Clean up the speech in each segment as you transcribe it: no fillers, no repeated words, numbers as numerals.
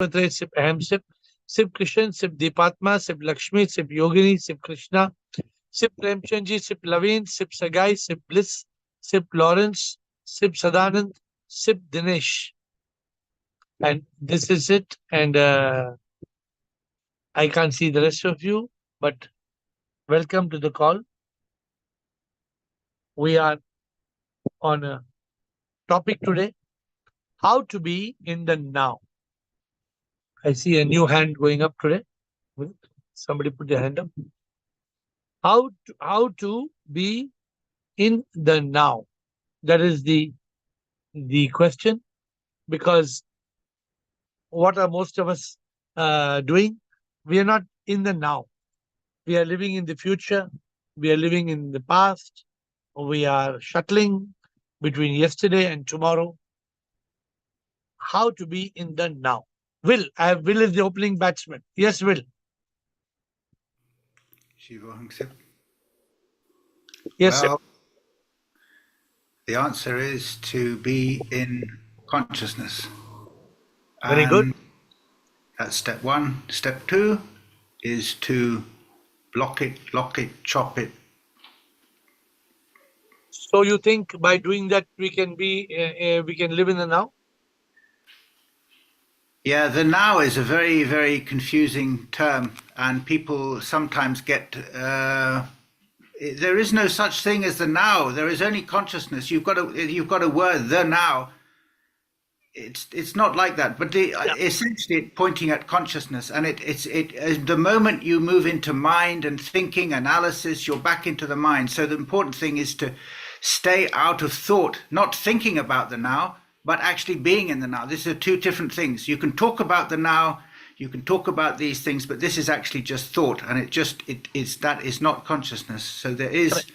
Matre, Sip Ahem Sip, Sip Krishan, Sip Deepatma, Sip Lakshmi, Sip Yogini, Sip Krishna, Sip Premchandji, Sip Laveen, Sip Sagai, Sip Bliss, Sip Lawrence, Sip Sadanand, Sip Dinesh. And this is it. And I can't see the rest of you, but welcome to the call. We are on a topic today, how to be in the now. I see a new hand going up today. Wait, somebody put their hand up. How to be in the now? That is the question, because what are most of us doing? We are not in the now. We are living in the future. We are living in the past. We are shuttling between yesterday and tomorrow. How to be in the now? Will, Will is the opening batsman. Yes, Will. Yes, well, the answer is to be in consciousness. Very good. That's step one. Step two is to block it, lock it, chop it. So you think by doing that we can live in the now? Yeah, the now is a very, very confusing term, and people sometimes get. There is no such thing as the now. There is only consciousness. You've got a word, the now. It's not like that, but essentially pointing at consciousness, and it's the moment you move into mind and thinking, analysis, you're back into the mind. So the important thing is to stay out of thought, not thinking about the now, but actually being in the now. These are two different things. You can talk about the now, you can talk about these things, but this is actually just thought, and that is not consciousness. So there is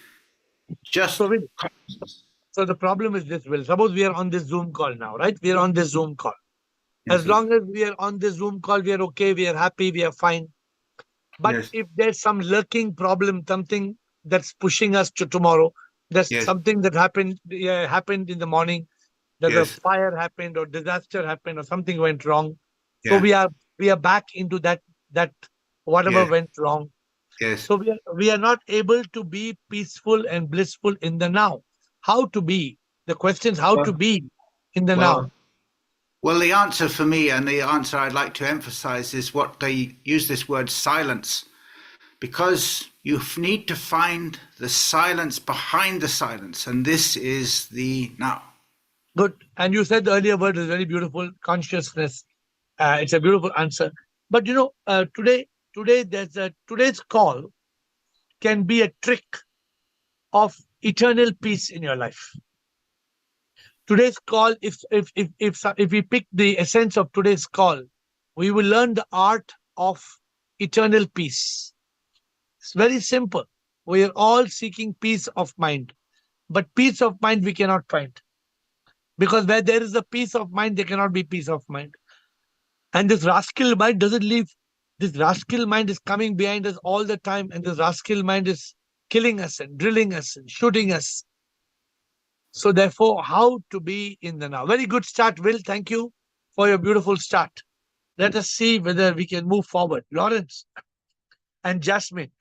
just consciousness. So the problem is this, Will. Suppose we are on this Zoom call now, right? We are on this Zoom call. Yes, as long as we are on this Zoom call, we are okay, we are happy, we are fine. But yes, if there's some lurking problem, something that's pushing us to tomorrow, there's yes, something that happened in the morning, that a yes, fire happened or disaster happened or something went wrong. So yeah, we are back into that whatever yes, went wrong. yes. So we are not able to be peaceful and blissful in the now. How to be? The question is how to Well, be in the now. well, well, the answer for me, and the answer I'd like to emphasize, is what they use this word silence, because you need to find the silence behind the silence, and this is the now. Good. And you said the earlier word is very beautiful, consciousness. It's a beautiful answer. But today's call can be a trick of eternal peace in your life. Today's call, if we pick the essence of today's call, we will learn the art of eternal peace. It's very simple. We are all seeking peace of mind, but peace of mind we cannot find, because where there is a peace of mind, there cannot be peace of mind. And this rascal mind doesn't leave. This rascal mind is coming behind us all the time, and this rascal mind is killing us and drilling us and shooting us. So therefore, how to be in the now? Very good start, Will. Thank you for your beautiful start. Let us see whether we can move forward. Lawrence and Jasmine.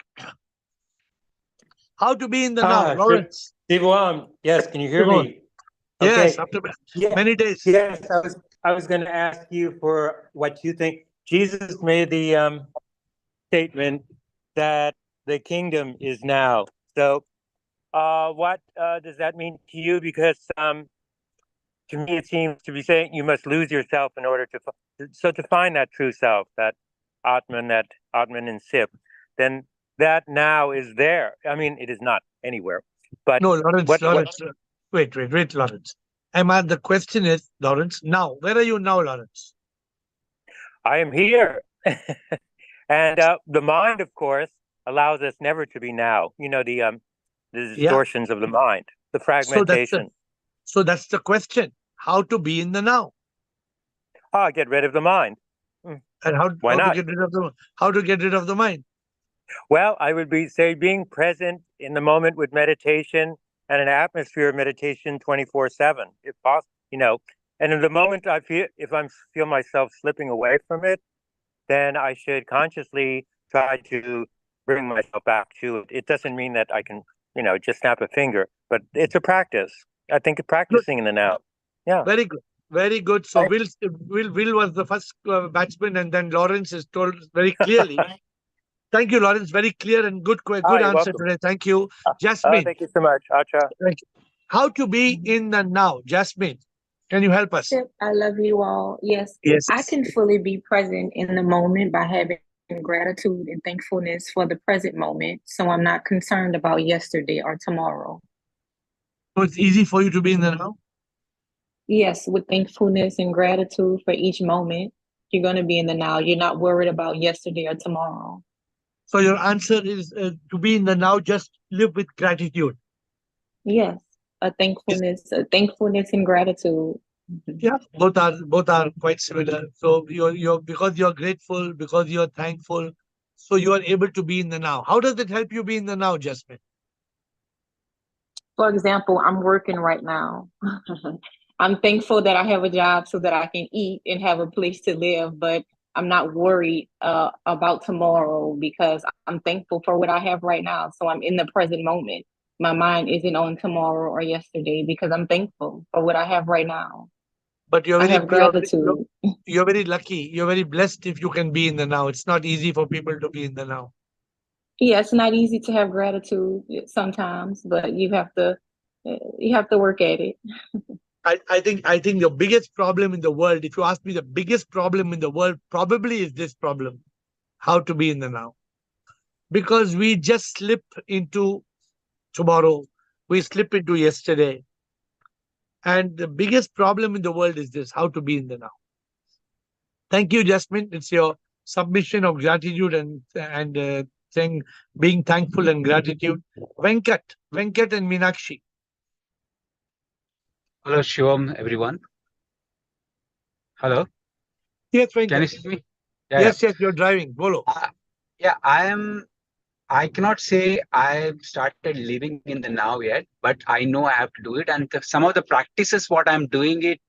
How to be in the now, Lawrence? Yes, can you hear me? Yes, Okay. after Yeah. many days. Yes, I was going to ask you for what you think. Jesus made the statement that the kingdom is now. So, what does that mean to you? Because to me, it seems to be saying you must lose yourself in order to find that true self, that Atman and Sip. Then that now is there. I mean, it is not anywhere. But No, Lawrence, wait, Lawrence. The question is, Lawrence, now, where are you now, Lawrence? I am here. And the mind, of course, allows us never to be now. You know, the distortions of the mind, the fragmentation. So that's the question. How to be in the now? Get rid of the mind. And Why not? To get rid of the mind? Well, I would say being present in the moment with meditation and an atmosphere of meditation 24/7, if possible. You know, And in the moment if I feel myself slipping away from it, then I should consciously try to bring myself back to it. It doesn't mean that I can, just snap a finger, but it's a practice. I think Good. practicing in the now. Yeah. Very good. Very good. So Will was the first batsman, and then Lawrence is told very clearly. Thank you, Lawrence. Very clear and good You're answer welcome. today. Thank you, Jasmine. Thank you so much, Acha. Thank you. How to be in the now, Jasmine? Can you help us? I love you all. Yes, Yes. I can fully be present in the moment by having gratitude and thankfulness for the present moment. So I'm not concerned about yesterday or tomorrow. So it's easy for you to be in the now? Yes, with thankfulness and gratitude for each moment, you're going to be in the now. You're not worried about yesterday or tomorrow. So your answer is to be in the now, just live with gratitude. Yes, a thankfulness and gratitude. Yeah, both are quite similar. So you're because you're grateful, because you're thankful, so you are able to be in the now. How does it help you be in the now, Jasmine? For example, I'm working right now. I'm thankful that I have a job so that I can eat and have a place to live, but I'm not worried about tomorrow because I'm thankful for what I have right now. So I'm in the present moment. My mind isn't on tomorrow or yesterday because I'm thankful for what I have right now. But I have gratitude. You're very lucky. You're very blessed if you can be in the now. It's not easy for people to be in the now. Yeah, it's not easy to have gratitude sometimes, but you have to work at it. I think the biggest problem in the world, if you ask me, the biggest problem in the world probably is this problem: how to be in the now. Because we just slip into tomorrow, we slip into yesterday, and the biggest problem in the world is this: how to be in the now. Thank you, Jasmine. It's your submission of gratitude and saying being thankful and gratitude. Venkat and Meenakshi. Hello, Shivam, everyone. Hello, Yes, can you Venkat. see me? Yeah, Yes, you're driving. Bolo. yeah. I cannot say I've started living in the now yet, but I know I have to do it. And some of the practices, what I'm doing it,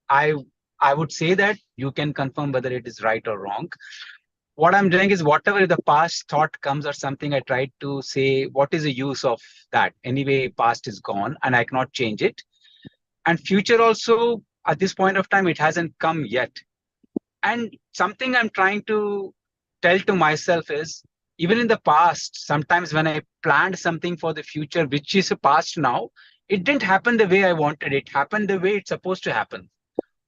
I I would say that you can confirm whether it is right or wrong. What I'm doing is whatever the past thought comes or something, I try to say what is the use of that. Anyway, past is gone, and I cannot change it. And future also, at this point of time, it hasn't come yet. And something I'm trying to tell to myself is even in the past, sometimes when I planned something for the future, which is a past now, it didn't happen the way I wanted. It happened the way it's supposed to happen.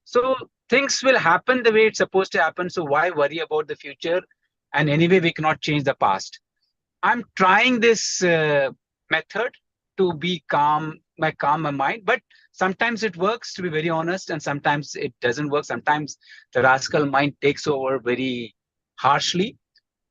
So things will happen the way it's supposed to happen. So why worry about the future? And anyway, we cannot change the past. I'm trying this method to be calm my mind, but sometimes it works, to be very honest, and sometimes it doesn't work. Sometimes the rascal mind takes over very harshly,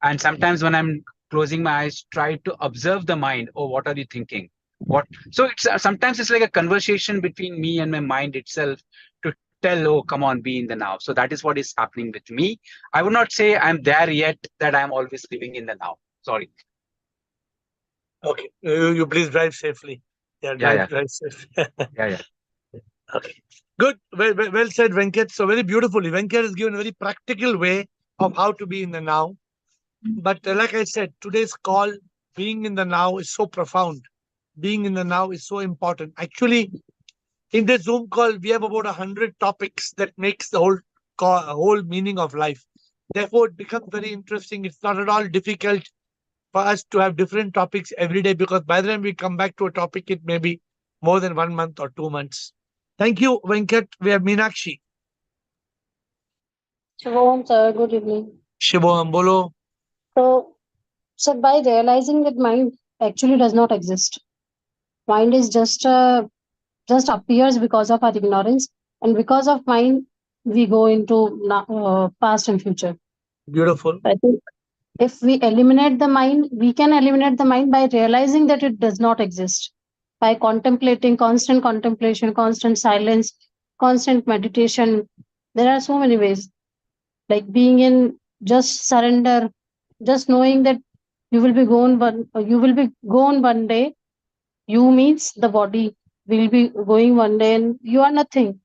and sometimes when I'm closing my eyes, try to observe the mind. Oh, what are you thinking? What? So it's sometimes it's like a conversation between me and my mind itself to tell, oh, come on, be in the now. So that is what is happening with me. I would not say I'm there yet, that I'm always living in the now. Sorry. Okay. You please drive safely. Yeah, Yeah. drive safely. Yeah. Okay. Good. Well said, Venkat. So very beautifully. Venkat has given a very practical way of how to be in the now. But like I said, today's call, being in the now is so profound. Being in the now is so important. Actually, in this Zoom call, we have about 100 topics that makes the whole meaning of life. Therefore, it becomes very interesting. It's not at all difficult for us to have different topics every day because by the time we come back to a topic, it may be more than 1 month or 2 months. Thank you, Venkat. We have Meenakshi. Shubham, sir, good evening. Shibo Ambolo. So, sir, by realizing that mind actually does not exist, mind is just appears because of our ignorance, and because of mind, we go into past and future. Beautiful. I think if we eliminate the mind, we can eliminate the mind by realizing that it does not exist, by contemplating, constant contemplation, constant silence, constant meditation. There are so many ways, like being in just surrender, just knowing that you will be gone one day. You means the body will be going one day, and you are nothing.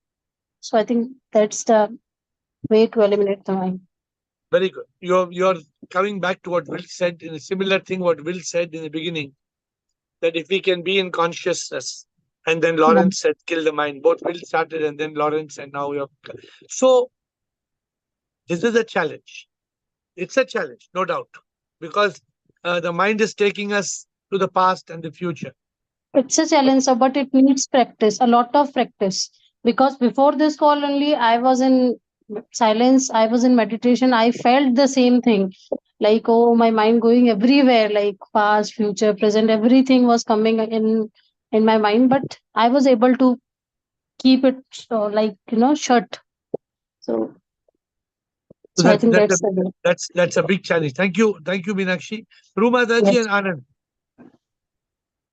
So I think that's the way to eliminate the mind. Very good. You're coming back to what Will said in a similar thing. What Will said in the beginning, that if we can be in consciousness, and then Yeah. Lawrence said, "Kill the mind." Both Will started, and then Lawrence, and now you're. So this is a challenge. It's a challenge, no doubt, because the mind is taking us to the past and the future. It's a challenge, so but it needs practice, a lot of practice. Because before this call only, I was in silence, I was in meditation. I felt the same thing, like oh, my mind going everywhere, like past, future, present, everything was coming in my mind. But I was able to keep it like shut. So, So so I think that's the way. that's a big challenge. Thank you, Meenakshi, Ruma Daji, Yes. and Anand.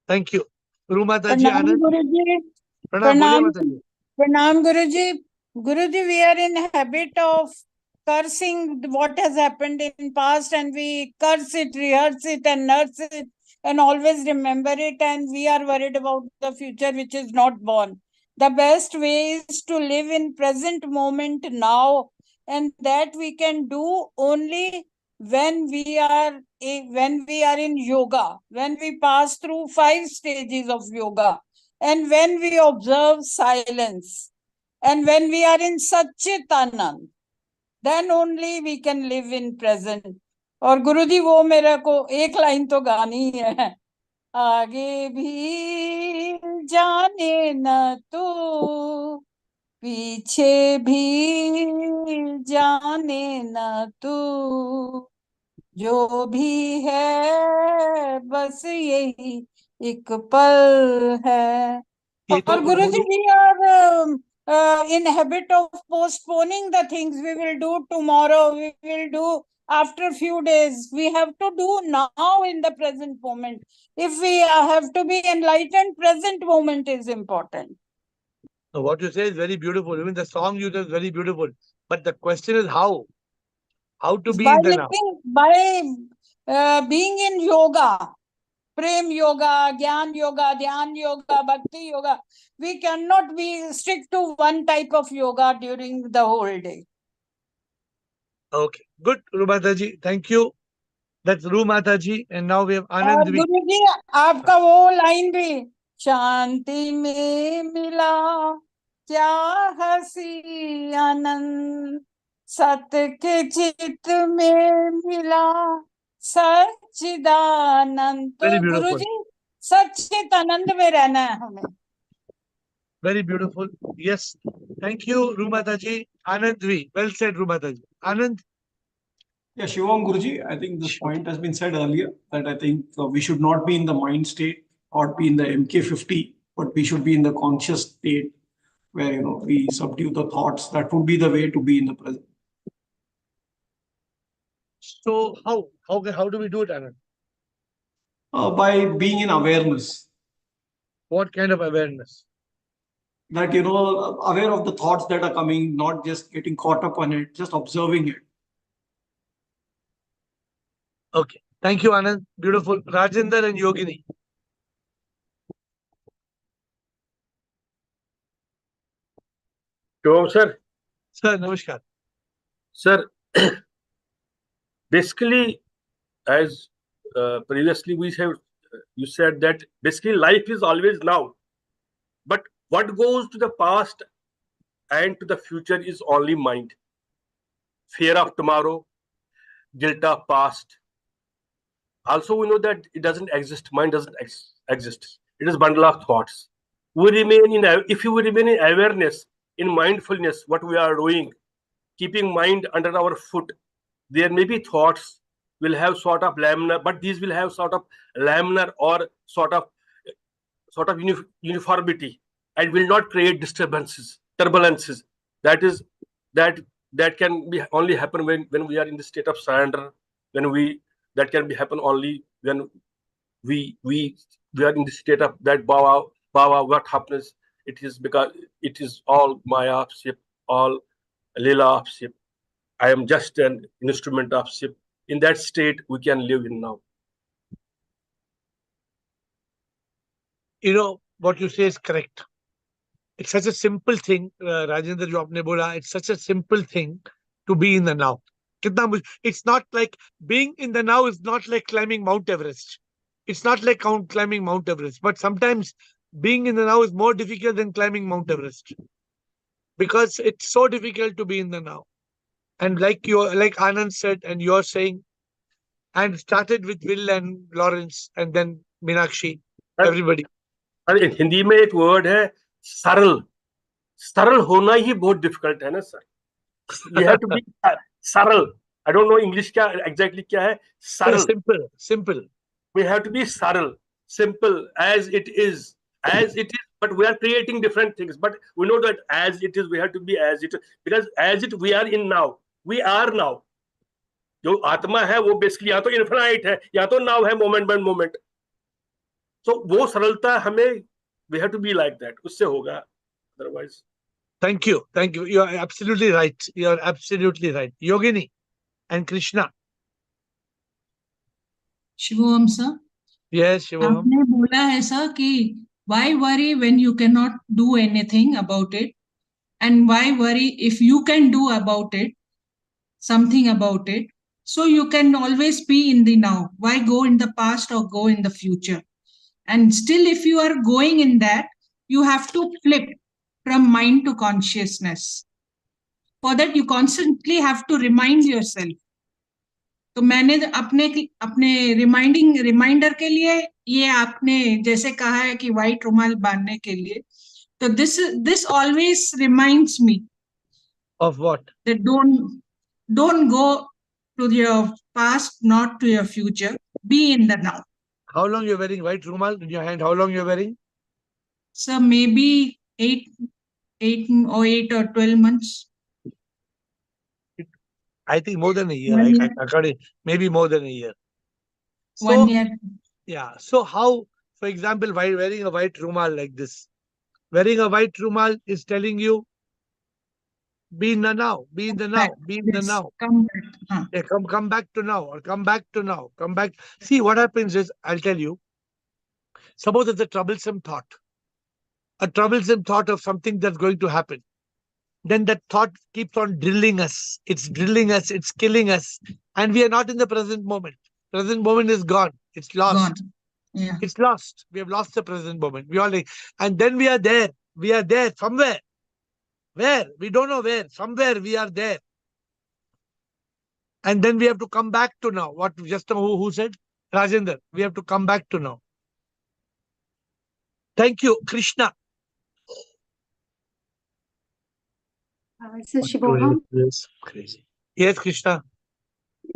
Thank you, Ruma Daji, Pranam Anand. Guruji. Pranam, boliye Pranam, Mataji. Pranam Guruji. Guruji, we are in habit of cursing what has happened in past, and we curse it, rehearse it, and nurse it, and always remember it, and we are worried about the future which is not born. The best way is to live in present moment now, and that we can do only when we are in yoga, when we pass through 5 stages of yoga, and when we observe silence, and when we are in Satchit Anand, then only we can live in present. और गुरुजी वो मेरे को एक line तो गानी है, आगे भी जाने न तू, पीछे भी जाने न तू, जो भी है बस यही एक पल है. ये तो और गुरुजी, we are in habit of postponing the things we will do tomorrow, we will do after few days. We have to do now in the present moment. If we have to be enlightened, present moment is important. So what you say is very beautiful. Even the song you did is very beautiful. But the question is how? How to be By in the now? being in yoga, Prem Yoga, Gyan Yoga, Dhyan Yoga, Bhakti Yoga. We cannot be strict to one type of yoga during the whole day. Okay, good, Rumataji. Thank you. That's Rumataji, and now we have और Anand. गुरु जी, आपका वो line भी, शांति में मिला क्या हसी आनंद, सत्य के चित में मिला सच्चिदानंद. Very तो गुरु beautiful. जी, सच्चित आनंद में रहना है हमें. Very beautiful. Yes. Thank you, Rumataji. Anand V. Well said, Rumataji. Anand. Yeah, Shivam Guruji, I think this point has been said earlier that I think we should not be in the mind state or be in the MK50, but we should be in the conscious state where we subdue the thoughts. That would be the way to be in the present. So how do we do it, Anand? By being in awareness. What kind of awareness? That aware of the thoughts that are coming, not just getting caught up on it, just observing it. Okay. Thank you, Anand. Beautiful. Rajendra and Yogini. Shivam sir. Sir, namaskar. Sir, basically, as previously you said that basically life is always now. But what goes to the past and to the future is only mind. Fear of tomorrow, guilt of past. Also, we know that it doesn't exist. Mind doesn't exist. It is a bundle of thoughts. If you remain in awareness, in mindfulness, what we are doing, keeping mind under our foot, there may be thoughts will have sort of laminar, but these will have sort of laminar or sort of uniformity and will not create turbulences. That can be only happen when we are in the state of surrender. That can be happen only when we are in the state of that bhava. What happens? It is because it is all maya of Shiv, all lila of Shiv. I am just an instrument of Shiv. In that state, we can live in now. What you say is correct. It's such a simple thing, Rajendra, jo aapne bola, it's such a simple thing to be in the now. It's not like being in the now is not like climbing Mount Everest. It's not like climbing Mount Everest, but sometimes being in the now is more difficult than climbing Mount Everest because it's so difficult to be in the now. And like Anand said, and you're saying, and started with Will and Lawrence, and then Meenakshi, everybody. अरे हिंदी में एक word है सरल. सरल होना ही बहुत difficult है ना sir. You have to be सरल. I don't know English क्या exactly क्या है. सरल. Simple. We have to be सरल, simple, as it is. But we are creating different things. But we know that as it is, we have to be as it is, because as it we are in now. We are now. जो आत्मा है वो basically या तो infinite है या तो now है, मोमेंट बाय मोमेंट. तो वो सरलता हमें, we have to be like that. उससे होगा, otherwise. Thank you. You are absolutely right. Yogini and Krishna. Shivoham sir. Yes, Shivoham. आपने बोला है सर कि why worry when you cannot do anything about it, and why worry if you can do about it something about it, so you can always be in the now. Why go in the past or go in the future? And still, if you are going in that, you have to flip from mind to consciousness. For that, you constantly have to remind yourself. तो मैंने अपने reminder के लिए ये आपने जैसे कहा है कि व्हाइट रुमाल बांधने के लिए, तो this always reminds me of what? That don't go to your past, not to your future. Be in the now. How long you're wearing white rumal in your hand? How long you're wearing? So maybe 8 or 12 months. I think more than a year. 1 year. Maybe more than a year. So, 1 year. Yeah. So how, for example, while wearing a white rumal like this, wearing a white rumal is telling you, be in the now, be in the now, be in the now. Come back. Yeah, come back to now, or come back to now, come back. See, what happens is, I'll tell you, suppose it's a troublesome thought of something that's going to happen. Then that thought keeps on drilling us. It's killing us. And we are not in the present moment. Present moment is gone. It's lost. Gone. Yeah. It's lost. We have lost the present moment. And then we are there. We are there somewhere. Where? We don't know where. Somewhere we are there. And then we have to come back to now. What just who said? Rajendra. We have to come back to now. Thank you, Krishna. Crazy. Yes, Krishna.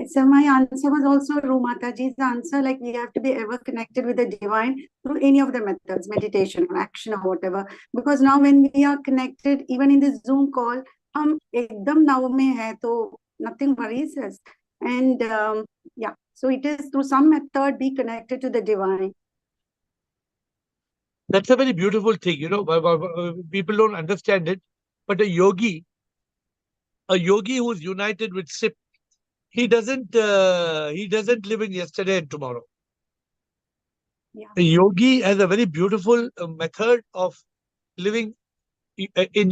So my answer was also Rumataji's answer, like we have to be ever connected with the divine through any of the methods, meditation or action or whatever. Because now when we are connected, even in this Zoom call, ekdam now mein hai, to nothing worries us. And yeah, so it is through some method be connected to the divine. That's a very beautiful thing, people don't understand it, but a yogi who is united with SIP, he doesn't live in yesterday and tomorrow. Yeah. A yogi has a very beautiful method of living in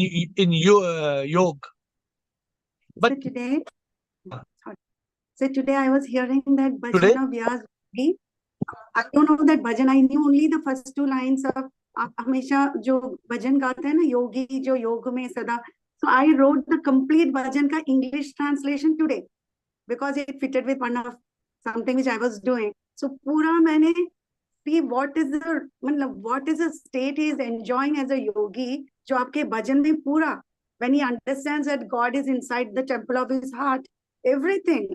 yoga. But today I was hearing that bhajan of Vyas. I don't know that bhajan. I knew only the first 2 lines of हमेशा जो भजन गाते हैं ना योगी जो योग में सदा. So I wrote the complete bhajan ka English translation today because it fitted with one of something which I was doing. So pura maine see what is the state he is enjoying as a yogi jo aapke bhajan mein pura, when he understands that God is inside the temple of his heart, everything.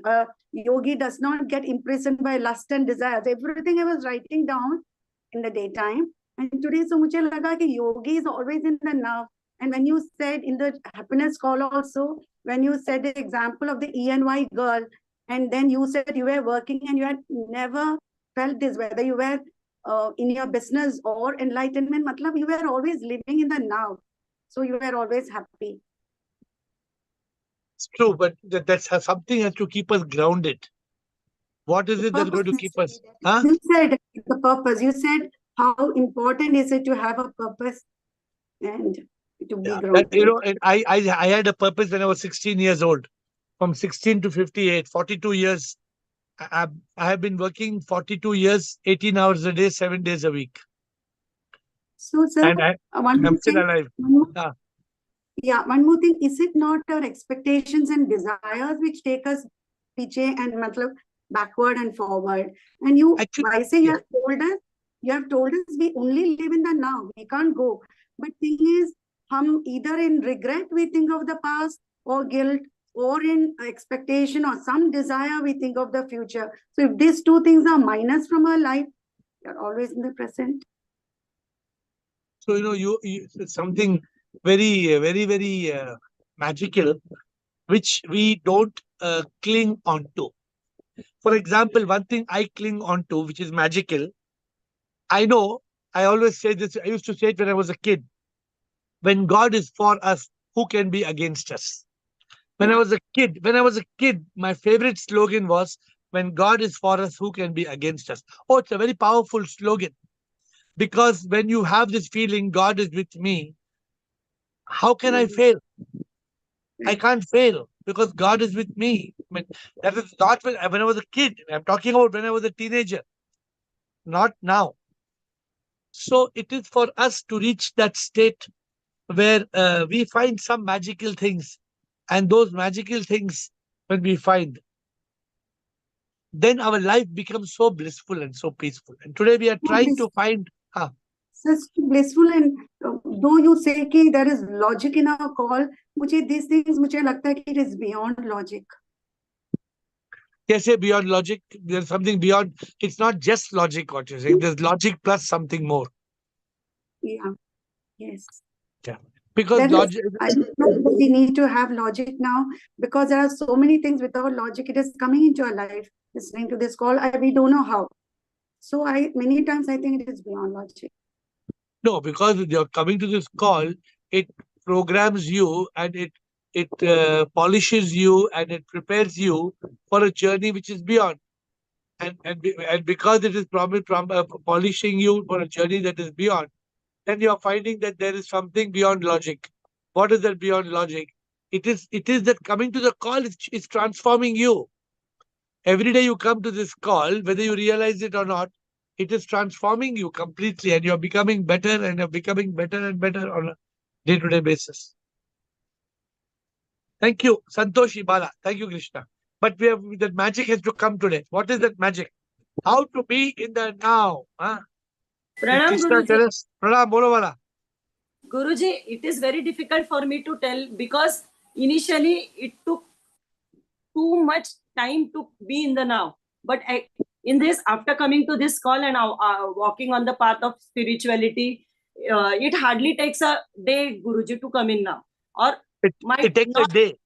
Yogi does not get imprisoned by lust and desires. Everything I was writing down in the daytime. And today, so मुझे लगा कि yogi is always in the now. And when you said in the happiness call also, when you said the example of the ENY girl, and then you said you were working and you had never felt this, whether you were in your business or enlightenment, matlab you were always living in the now. So you were always happy. It's true, but that's something has to keep us grounded. What is it that's going to keep us? Huh? You said the purpose. You said how important is it to have a purpose, and to be Yeah, grown. you know, and I had a purpose when I was 16 years old. From 16 to 58, 42 years. I have been working 42 years, 18 hours a day, 7 days a week. So, sir, And one I'm more still thing. alive. Yeah, one more thing. Is it not our expectations and desires which take us piche and matlab backward and forward? And you, Actually, why say yeah. you have told us we only live in the now. We can't go. But thing is, either in regret we think of the past or guilt, or in expectation or some desire we think of the future. So if these two things are minus from our life, you're always in the present. So, you know, it's something very magical, which we don't cling on to. For example, one thing I cling on to, which is magical, I know, I always say this, I used to say it when I was a kid. When God is for us, who can be against us? When I was a kid, my favorite slogan was, when God is for us, who can be against us? Oh, it's a very powerful slogan. Because when you have this feeling, God is with me, how can I fail? I can't fail because God is with me. I mean, that is not when I was a kid. I'm talking about when I was a teenager, not now. So it is for us to reach that state where we find some magical things. And those magical things, when we find, then our life becomes so blissful and so peaceful. And today we are trying to find. Such blissful, and though you say कि there is logic in our call, मुझे these things मुझे लगता है कि it is beyond logic. Yes, beyond logic, there's something beyond. It's not just logic what you're saying. There's logic plus something more. Yeah. Yes. Yeah. Because logic. I don't know that we need to have logic now, because there are so many things without logic. It is coming into our life. Listening to this call, we don't know how. So many times I think it is beyond logic. No, because you're coming to this call, it programs you and it polishes you and it prepares you for a journey which is beyond. And because it is polishing you for a journey that is beyond, then you are finding that there is something beyond logic. What is that beyond logic? It is that coming to the call is transforming you. Every day you come to this call, whether you realize it or not, it is transforming you completely, and you're becoming better and you're becoming better and better on a day-to-day basis. Thank you, Santoshi Bala. Thank you, Krishna. But that magic has to come today. What is that magic? How to be in the now? Huh? Pranam, Krishna, tell us. Pranam, bolo Bala. Guruji, it is very difficult for me to tell because initially it took too much time to be in the now. But in this, after coming to this call and walking on the path of spirituality, it hardly takes a day, Guruji, to come in now. Or it takes a day.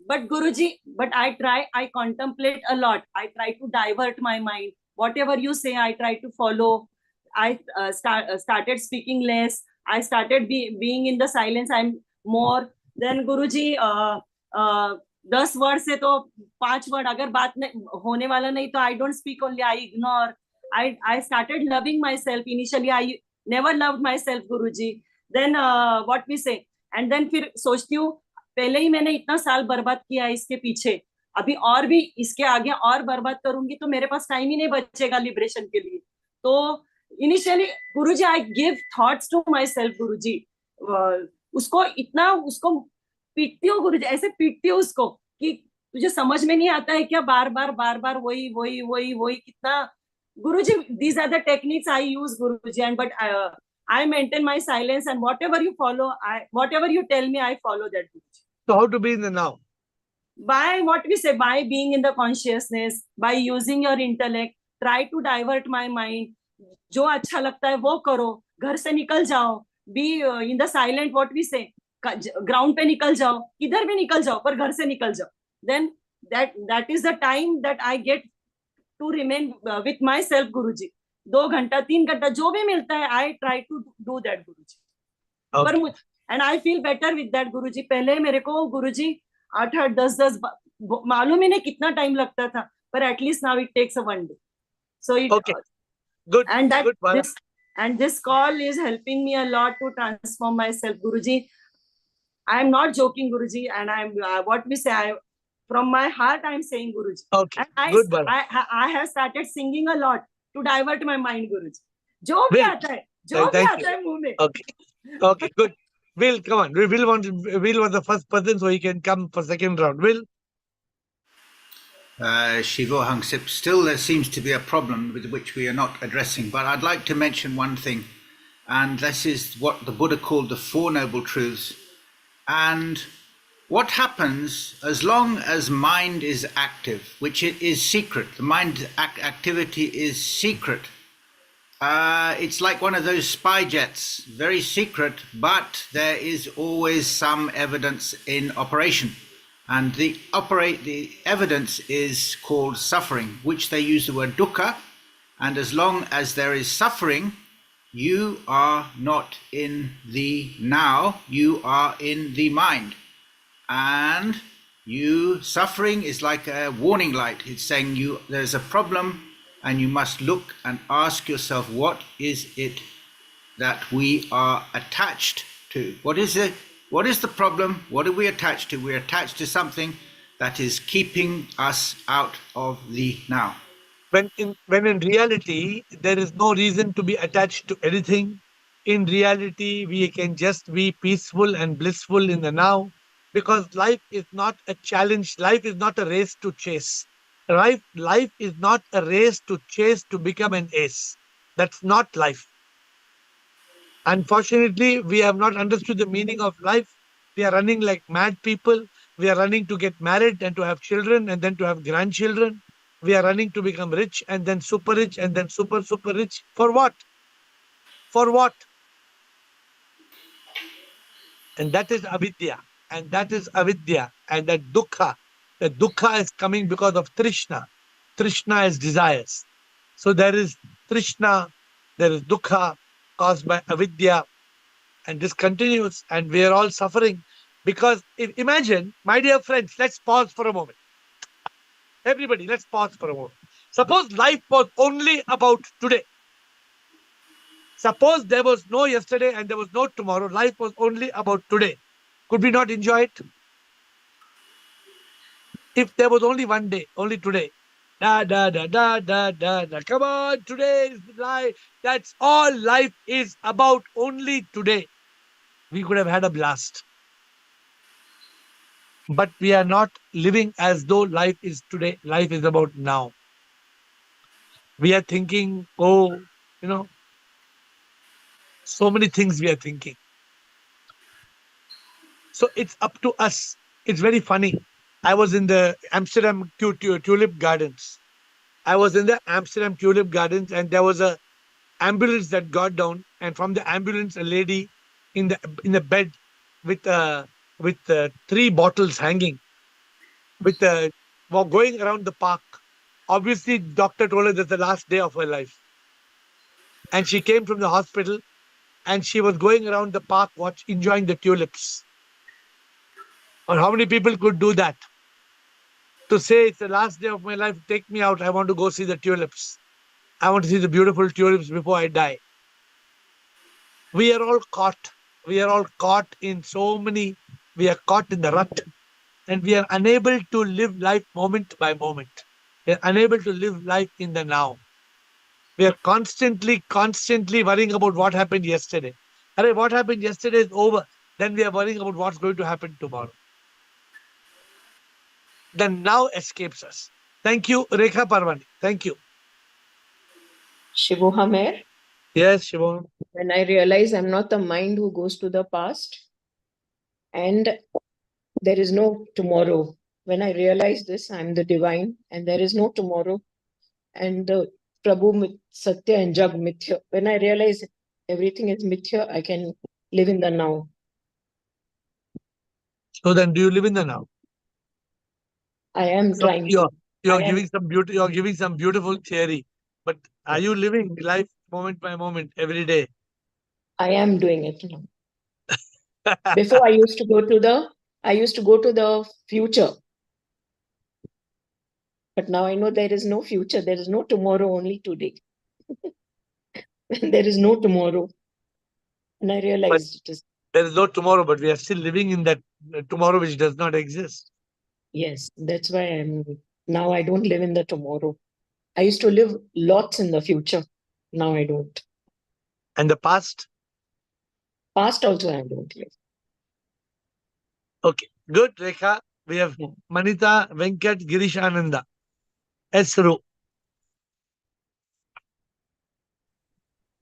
But Guruji, I contemplate a lot. I try to divert my mind. Whatever you say, I try to follow. I started speaking less. I started being in the silence. I'm more. Then Guruji, 10 word से तो 5 word अगर बात होने वाला नहीं तो I don't speak only. I ignore. I started loving myself. Initially, I never loved myself, Guruji. Then what we say, and then फिर सोचती हूँ पहले ही मैंने इतना साल बर्बाद किया इसके पीछे, अभी और भी इसके आगे और बर्बाद करूंगी तो मेरे पास टाइम ही नहीं बचेगा लिबरेशन के लिए. तो initially Guruji I give thoughts to myself. Guruji उसको पीटती हूँ गुरुजी, ऐसे पीटती हूँ उसको कि तुझे समझ में नहीं आता है क्या, बार बार वही कितना. गुरुजी, these are the techniques I use, Guruji, and but I maintain my silence, and whatever you follow, whatever you tell me, I follow that, Guruji. So how to be in the now? By what we say, by being in the consciousness, by using your intellect, try to divert my mind. जो अच्छा लगता है वो करो, घर से निकल जाओ, be in the silent, what we say, ground पे निकल जाओ, किधर भी निकल जाओ पर घर से निकल जाओ. Then that is the time that I get to remain with myself, Guruji. 2 घंटा 3 घंटा जो भी मिलता है, I try to do that, Guruji. Okay. And I feel better with that, Guruji. पहले मेरे को Guruji 8 10 मालूम ही नहीं कितना टाइम लगता था, पर at least now it takes a 1 day. So it okay. Good. And that good, And this call is helping me a lot to transform myself, Guruji. I am not joking, Guruji, and I'm what we say. From my heart, I'm saying, Guruji. Okay, And good, Bala. I have started singing a lot to divert my mind, Guruji. जो भी Will, आता है, जो भी thank आता you. है मुंह में. Okay, okay, good. Will, come on. Will was the first person, so he can come for second round. Will. Shivo Hang Sip, still there seems to be a problem with which we are not addressing, but I'd like to mention one thing, and this is what the Buddha called the Four Noble Truths. And what happens as long as mind is active, which it is secret, the mind activity is secret. It's like one of those spy jets, very secret, but there is always some evidence in operation. And the evidence is called suffering, which they use the word dukkha. And as long as there is suffering, you are not in the now, you are in the mind. And suffering is like a warning light. It's saying there's a problem, and you must look and ask yourself, what is it that we are attached to? What is it? What is the problem? What are we attached to? We're attached to something that is keeping us out of the now. When in reality, there is no reason to be attached to anything. In reality, we can just be peaceful and blissful in the now, because life is not a challenge. Life is not a race to chase. Life is not a race to chase to become an ace. That's not life. Unfortunately, we have not understood the meaning of life. We are running like mad people. We are running to get married and to have children and then to have grandchildren. We are running to become rich and then super rich and then super, super rich. For what? For what? And that is avidya. And that is avidya. And that dukkha. The dukkha is coming because of trishna. Trishna is desires. So there is trishna, there is dukkha caused by avidya. And this continues, and we are all suffering because imagine, my dear friends, let's pause for a moment. Everybody, let's pause for a moment. Suppose life was only about today. Suppose there was no yesterday and there was no tomorrow. Life was only about today. Could we not enjoy it? If there was only one day, only today. Da, da, da, da, da, da, da. Come on, today is life. That's all life is about, only today. We could have had a blast. But we are not living as though life is today. Life is about now. We are thinking, so many things we are thinking. So it's up to us. It's very funny. I was in the Amsterdam Tulip Gardens. I was in the Amsterdam Tulip Gardens, and there was a ambulance that got down, and from the ambulance, a lady in the bed with 3 bottles hanging, with going around the park. Obviously, doctor told her that's the last day of her life. And she came from the hospital and she was going around the park enjoying the tulips. Or how many people could do that? To say it's the last day of my life, take me out. I want to go see the tulips. I want to see the beautiful tulips before I die. We are all caught. We are all caught in we are caught in the rut. And we are unable to live life moment by moment. We are unable to live life in the now. We are constantly worrying about what happened yesterday. What happened yesterday is over. Then we are worrying about what's going to happen tomorrow. The now escapes us. Thank you, Rekha Parvani. Thank you. Shivohamer. Yes, Shivoham. When I realize I'm not the mind who goes to the past and there is no tomorrow. When I realize this, I'm the divine and there is no tomorrow. And the Prabhu Satya and Jag Mithya. When I realize everything is Mithya, I can live in the now. So then, do you live in the now? I am trying. You're giving some beautiful theory, but are you living life moment by moment every day? I am doing it now. Before I used to go to the future. But now I know there is no future. There is no tomorrow, only today. There is no tomorrow. And I realized it is. There is no tomorrow, but we are still living in that tomorrow which does not exist. Yes, that's why now I don't live in the tomorrow. I used to live lots in the future. Now I don't. And the past? Past also I don't live. Okay, good, Rekha. We have Manita, Venkat, Girish, Ananda. Esru.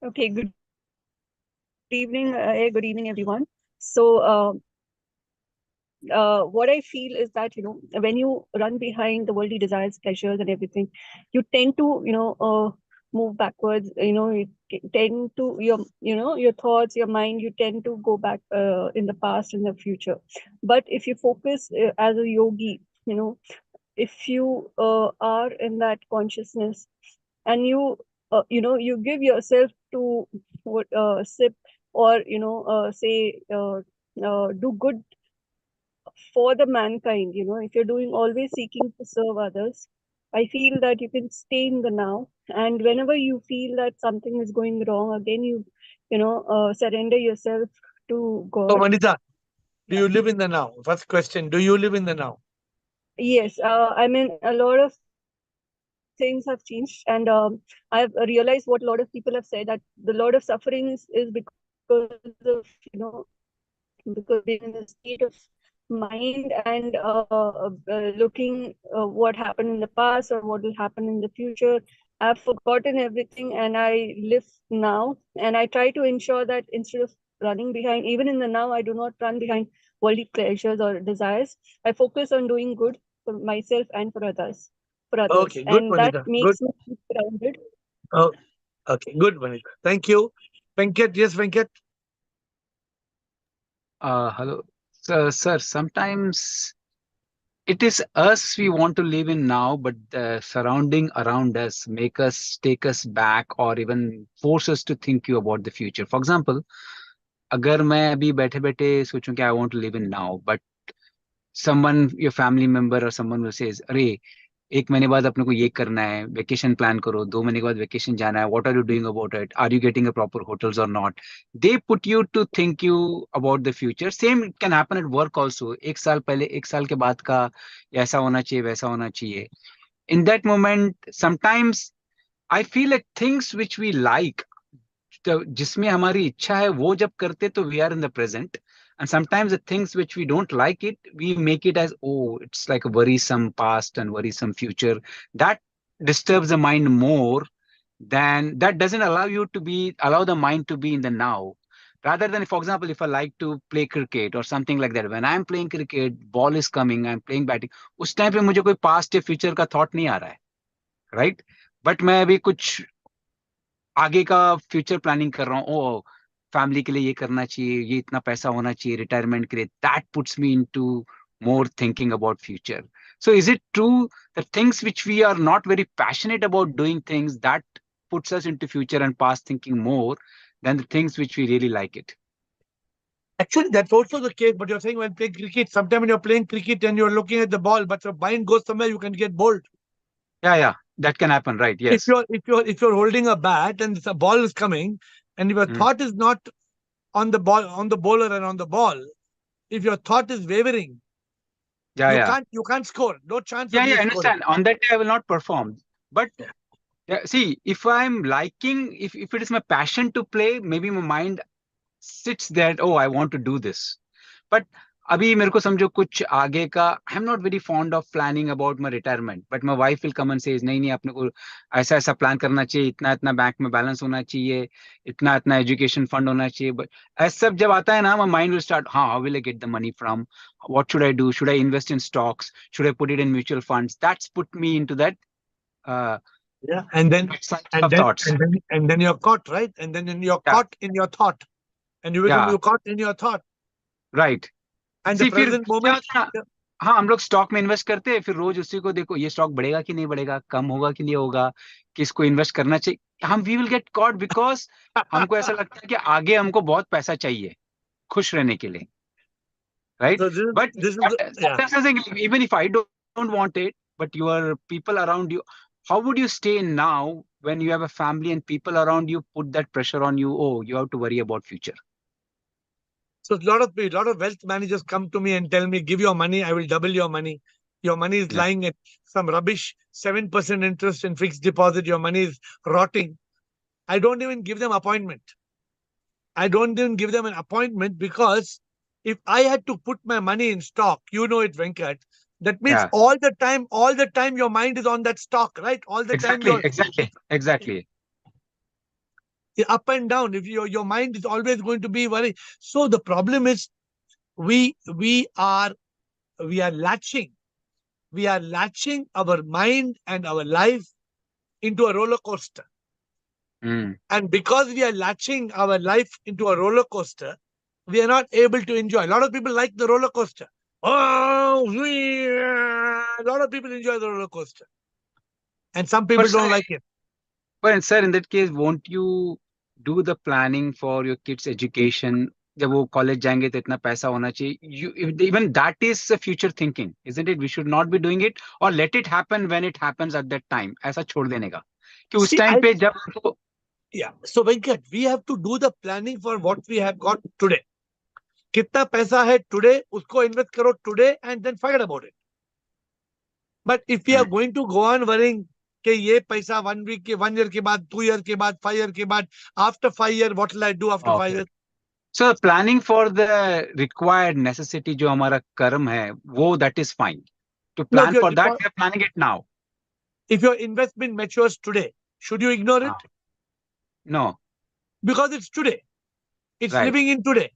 Okay, good evening. Good evening, everyone. So, what I feel is that, when you run behind the worldly desires, pleasures, and everything, you tend to, move backwards. You tend to your thoughts, your mind. You tend to go back in the past and the future. But if you focus as a yogi, if you are in that consciousness, and you give yourself to sip, or say do good for the mankind. If you're doing always seeking to serve others, I feel that you can stay in the now, and whenever you feel that something is going wrong, again you surrender yourself to So, God. Manita, do you live in the now? First question, do you live in the now? Yes, I mean, a lot of things have changed, and I've realized what a lot of people have said, that the lot of sufferings is because of because being in the state of mind, and looking what happened in the past or what will happen in the future. I've forgotten everything, and I live now, and I try to ensure that instead of running behind, even in the now, I do not run behind worldly pleasures or desires. I focus on doing good for myself and for others. Okay, good, And that Manita. Good. makes me grounded. Oh, okay, good, Manita. Thank you. Venkat, yes, Venkat. Hello, sir. Sometimes it is us we want to live in now, but the surrounding around us make us take us back or even force us to think you about the future. For example, अगर मैं अभी बैठे बैठे सोचूं कि I want to live in now, but someone, your family member or someone will says, अरे एक महीने बाद अपने को ये करना है, वेकेशन प्लान करो, 2 महीने के बाद वेकेशन जाना है, what are you doing about it, are you getting a proper hotels और not, they put you to think you about the future. Same it can happen at work also. एक साल पहले, एक साल के बाद का ऐसा होना चाहिए, वैसा होना चाहिए. In that moment sometimes I feel like things which we like, जिसमें हमारी इच्छा है, वो जब करते तो we are in the present. And sometimes the things which we don't like it, we make it as, oh, it's like a worrisome past and worrisome future. That disturbs the mind more than, that doesn't allow the mind to be in the now. Rather than, for example, if I like to play cricket or something like that, when I'm playing cricket, ball is coming, I'm playing batting, उस time पे मुझे कोई past या future का thought नहीं आ रहा है, right? But मैं अभी कुछ आगे का फ्यूचर प्लानिंग कर रहा हूँ, ओ फैमिली के लिए ये करना चाहिए, ये इतना पैसा होना चाहिए रिटायरमेंट के लिए, that puts me into more thinking about future. So is it true that things which we are not very passionate about doing things, that puts us into future and past thinking more than the things which we really like it? Actually, that's also the case. But you're saying when playing cricket, sometimes when you're playing cricket and you're looking at the ball, but your mind goes somewhere, you can get bored. Yeah, that can happen, right? Yes. If you're holding a bat and the ball is coming, and if your thought is not on the ball, on the bowler and on the ball, if your thought is wavering, you can't score. No chance of you I scoring. understand. On that day, I will not perform. But see, if I'm liking, if it is my passion to play, maybe my mind sits there, oh, I want to do this. But अभी मेरे को समझो कुछ आगे का, I am not very fond of planning about my retirement, but my wife will come and says नहीं अपने को ऐसा ऐसा प्लान करना चाहिए, इतना इतना बैंक में बैलेंस होना चाहिए, इतना इतना एजुकेशन फंड होना चाहिए. बट ऐसा सब जब आता है ना, माई माइंड विल स्टार्ट, हाँ, how will I get the money from, what should I do, should I invest in stocks, should I put it in mutual funds, that's put me into that thoughts. And then you're caught, right? And then you're caught in your thought, and you become caught in your thought, right? And the present moment. हाँ, हम लोग stock में invest करते हैं, फिर रोज उसी को देखो, ये स्टॉक बढ़ेगा कि नहीं बढ़ेगा, कम होगा कि नहीं होगा, किसको इन्वेस्ट करना चाहिए. हम we will get caught because हमको ऐसा लगता है कि आगे हमको बहुत पैसा चाहिए खुश रहने के लिए, right? But even if I don't want it, but your people around you, how would you stay now when you have a family and people around you put that pressure on you, oh, you have to worry about future. So a lot of wealth managers come to me and tell me, give your money, I will double your money. Your money is lying at some rubbish, 7% interest in fixed deposit. Your money is rotting. I don't even give them appointment. I don't even give them an appointment because if I had to put my money in stock, you know it, Venkat, that means all the time your mind is on that stock, right? All the time you're Exactly. up and down. If your mind is always going to be worried. So the problem is we are latching our mind and our life into a roller coaster. And because we are latching our life into a roller coaster, we are not able to enjoy. A lot of people like the roller coaster. Oh, a lot of people enjoy the roller coaster. And some people don't like it. But sir, in that case, won't you do the planning for your kids' education? जब वो college जाएंगे तो इतना पैसा होना चाहिए. Even that is the future thinking, isn't it? We should not be doing it or let it happen when it happens at that time. ऐसा छोड़ देने का. कि उस time पे जब Yeah. So Venkat, we have to do the planning for what we have got today. कितना पैसा है today, उसको invest करो today and then forget about it. But if we are going to go on worrying कि ये पैसा 1 week के 1 year के बाद 2 year के बाद 5 year के बाद after 5 years what will I do after 5 years? So planning for the required necessity जो हमारा कर्म है वो that is fine. To plan for that we are planning it now. If your investment matures today, should you ignore it? No. Because it's today. It's living in today.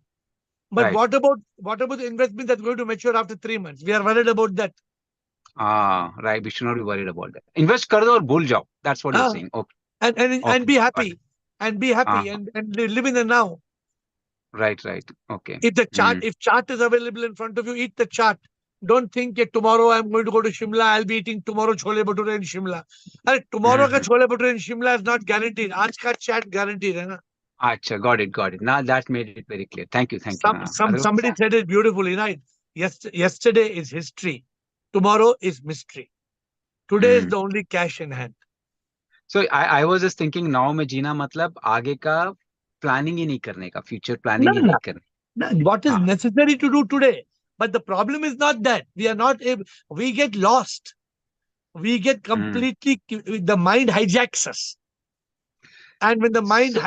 But what about the investment that's going to mature after 3 months? We are worried about that. Right. We should not be worried about that. Invest कर दो और भूल जाओ. That's what you're saying. Okay. And be happy. And be happy and live in the now. Right. Okay. If chart is available in front of you, eat the chart. Don't think that tomorrow I'm going to go to Shimla. I'll be eating tomorrow chole bhature in Shimla. Tomorrow ka chole bhature in Shimla is not guaranteed. Aaj ka chat guaranteed hai na. Acha, got it. Now that made it very clear. Thank you. Somebody said it beautifully, right? Yesterday is history. Tomorrow is mystery. Today is the only cash in hand. So I was just thinking now में जीना मतलब आगे का planning ही नहीं करने का, future planning ही नहीं करने. What is necessary to do today? But the problem is not that. We are not able, we get lost. We get completely, the mind hijacks us. And when the mind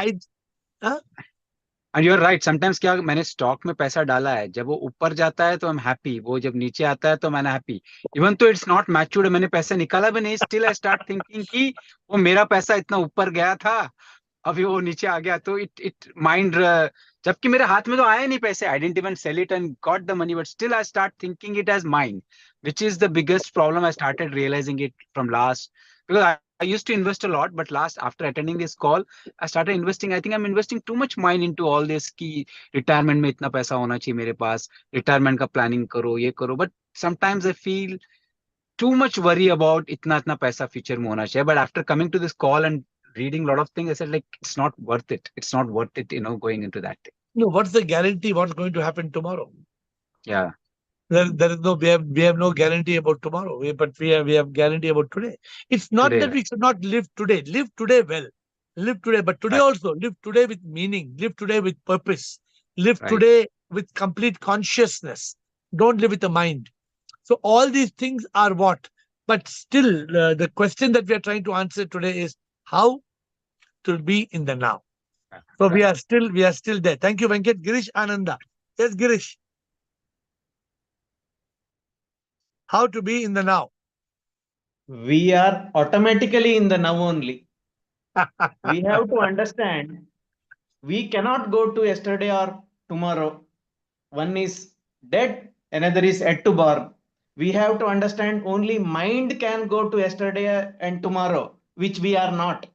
And you're right. Sometimes क्या मैंने stock में पैसा डाला है, जब वो ऊपर जाता है तो I'm happy. वो जब नीचे आता है तो मैं happy. Even though it's not matured, मैंने पैसा निकाला भी नहीं, still I start thinking कि वो मेरा पैसा इतना ऊपर गया था, अभी वो नीचे आ गया तो it mind जबकि मेरे हाथ में तो आया नहीं पैसे. I didn't even sell it and got the money, but still I start thinking it as mine, which is the biggest problem. I started realizing it from last, because I used to invest a lot, but after attending this call, I started investing. I think I'm investing too much mind into all this कि retirement में इतना पैसा होना चाहिए मेरे पास, retirement का planning करो, ये करो. But sometimes I feel too much worry about इतना पैसा future में होना चाहिए. But after coming to this call and reading a lot of things, I said like it's not worth it. It's not worth it, going into that thing. No, what's the guarantee what's going to happen tomorrow? Yeah. There is no, we have no guarantee about tomorrow, but we have guarantee about today. It's not that we should not live today. Live today well. Live today, but today also live today with meaning. Live today with purpose. Live today with complete consciousness. Don't live with the mind. So all these things are what? But still, the question that we are trying to answer today is how to be in the now. So we are still there. Thank you, Venkat. Girish Ananda. Yes, Girish. How to be in the now? We are automatically in the now only. We have to understand we cannot go to yesterday or tomorrow. One is dead, another is yet to born. We have to understand only mind can go to yesterday and tomorrow, which we are not.